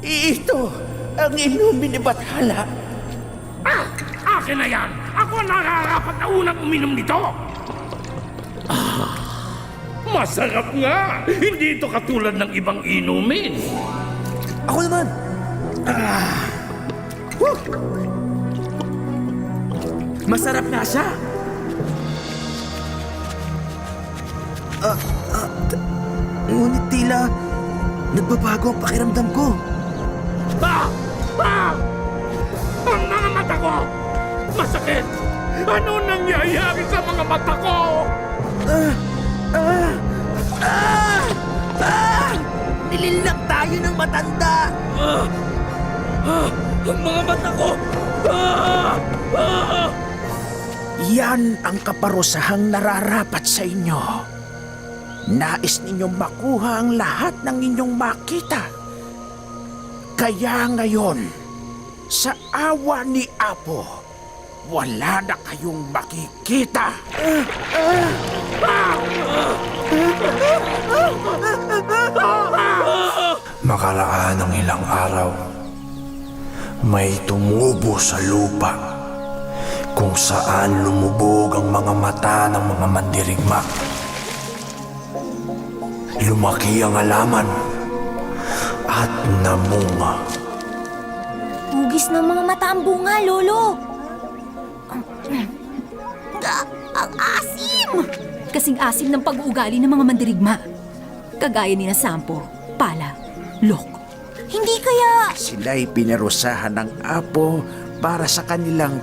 Ito ang inumin ni Bathala. Ah! Akin na yan! Ako ang nararapat na unang uminom nito! Masarap nga! Hindi ito katulad ng ibang inumin. Ako naman. Masarap nga siya. Ngunit tila nagbabago ang pakiramdam ko. Ah! Ah! Ang mga mata ko! Masakit! Ano nangyayari sa mga mata ko? Nililang tayo ng matanda. Ang mga mata ko! Yan ang kaparusahang nararapat sa inyo. Nais ninyong makuha ang lahat ng inyong makita. Kaya ngayon, sa awa ni Apo, wala na kayong makikita. Makalaan ng ilang araw, may tumubo sa lupa kung saan lumubog ang mga mata ng mga mandirigma. Lumaki ang halaman at namunga. Hugis ng mga mata ang bunga, Lolo. Ang asim! Kasing asim ng pag-uugali ng mga mandirigma. Kagaya ni na Sampo, Pala, Lok. Hindi kaya... Sila'y pinarusahan ng Apo para sa kanilang